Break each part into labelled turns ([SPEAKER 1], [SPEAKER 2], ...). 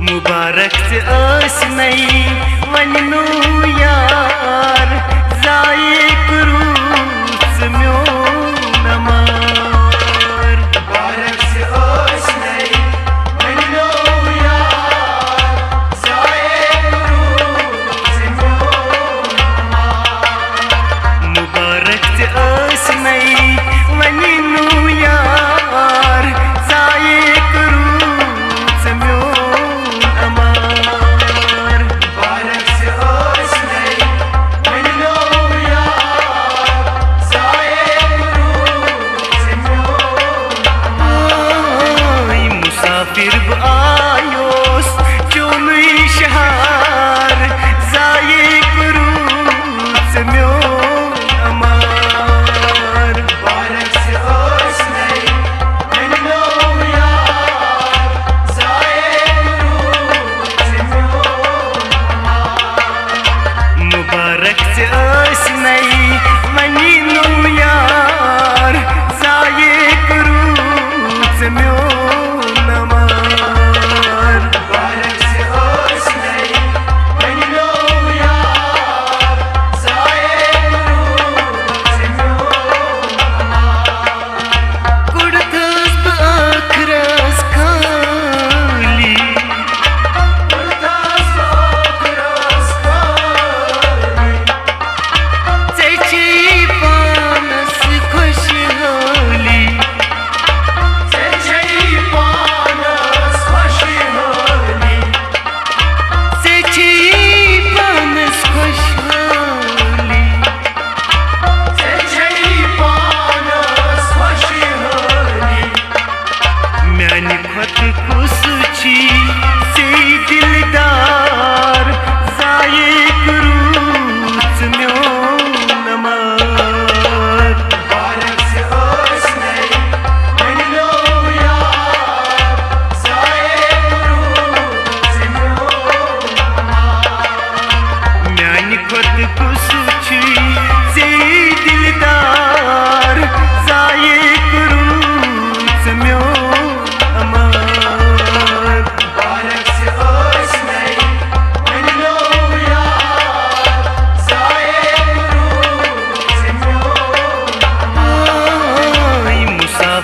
[SPEAKER 1] मुबारक नई वनो यार जाए क्रूस म्यो नमार।
[SPEAKER 2] मुबारक नई वनो यार जाए क्रूस म्यो नमार।
[SPEAKER 1] मुबारक नई वनो यार जाए क्रूस म्यो फिर आयोस चोलुई शहर जाए क्रूस म्यो अमार।
[SPEAKER 2] मुबारक नई वनो यार जाए क्रूस म्यो नमार।
[SPEAKER 1] मुबारक नई वनो यार जाए क्रूस म्यो दिलदार जाए क्रूस म्यो नमार।
[SPEAKER 2] मुबारक नई वनो यार जाए क्रूस म्यो नमार।
[SPEAKER 1] म्यान खुद कुछ से दिलदार जाए क्रूस म्यो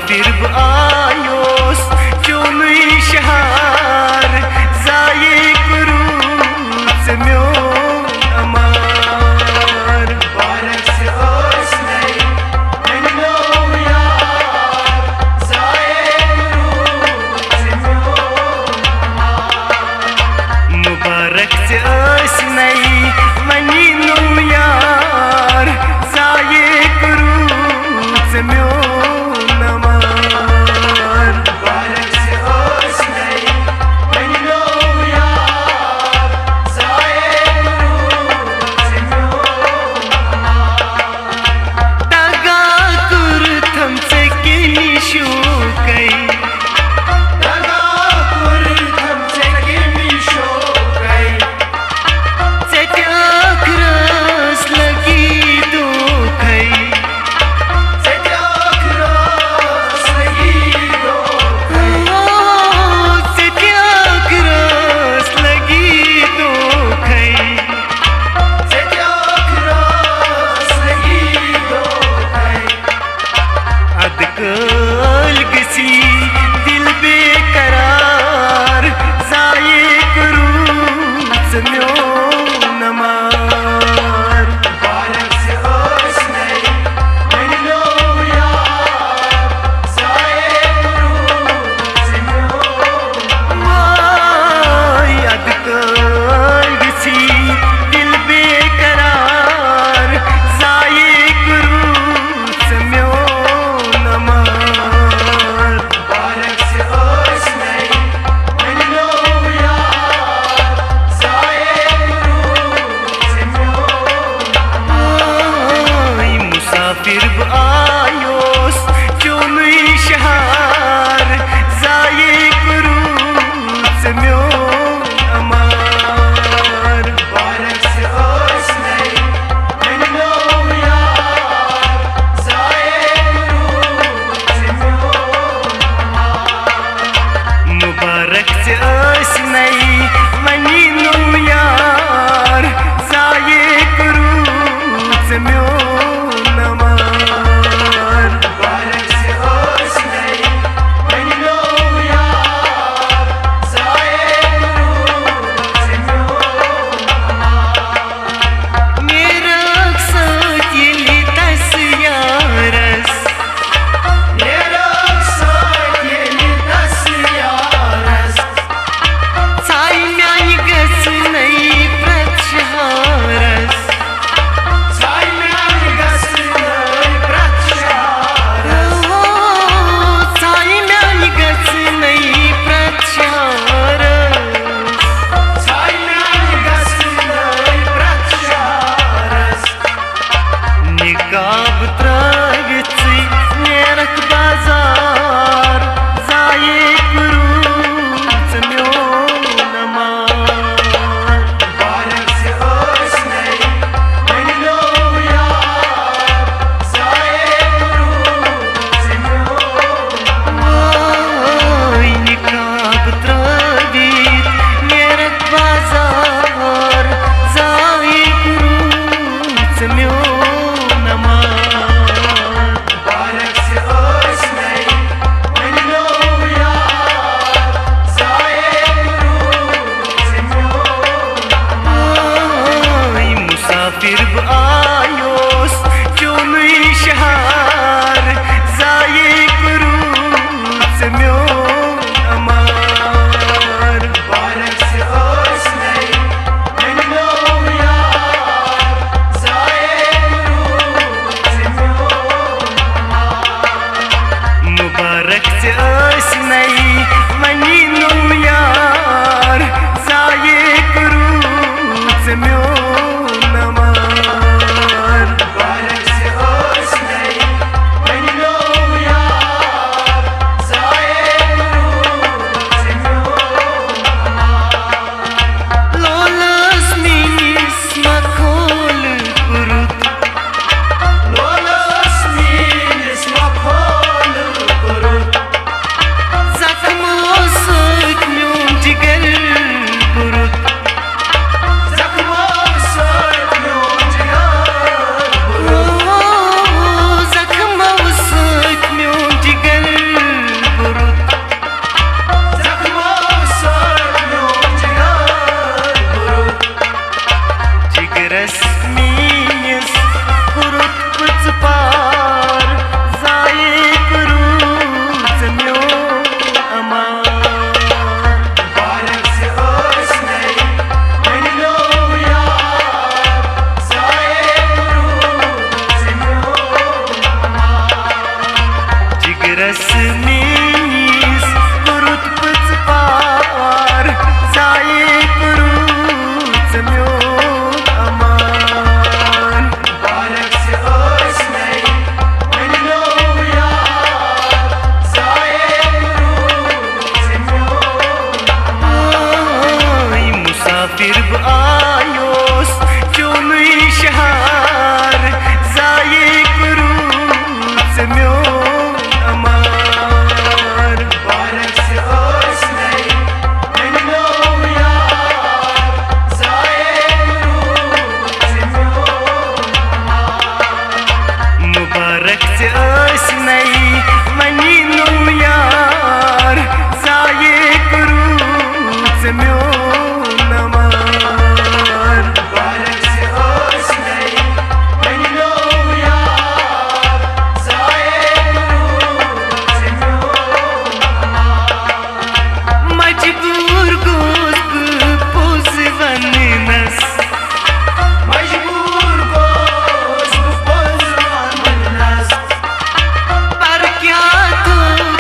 [SPEAKER 1] फिर आयोस चोलुई शहर जाए क्रूस म्यो अमार।
[SPEAKER 2] मुबारक नई वनो यार जाए क्रूस म्यो नमार।
[SPEAKER 1] मुबारक नई वनो यार जाए क्रूस म्यो
[SPEAKER 2] दगा कुर थम से किमी शो गई।
[SPEAKER 1] नमार
[SPEAKER 2] Barek se osnei Menino yar Zaye Zimyo
[SPEAKER 1] मजबूर गोस्त पोस वनस
[SPEAKER 2] Majbur goz Bozman nas
[SPEAKER 1] पर क्या तो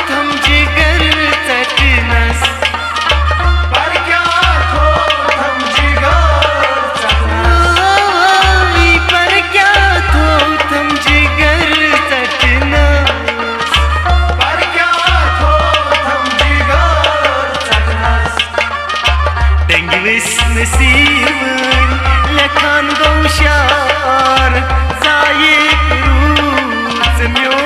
[SPEAKER 1] थम जिगर चटनस
[SPEAKER 2] Par kya tho tham jigar chakna
[SPEAKER 1] पर क्या तो थम जिगर चटनस
[SPEAKER 2] Par kya tho tham jigar chakna
[SPEAKER 1] Dengvis नसीब लखान गौशार जाये क्रूज म्यो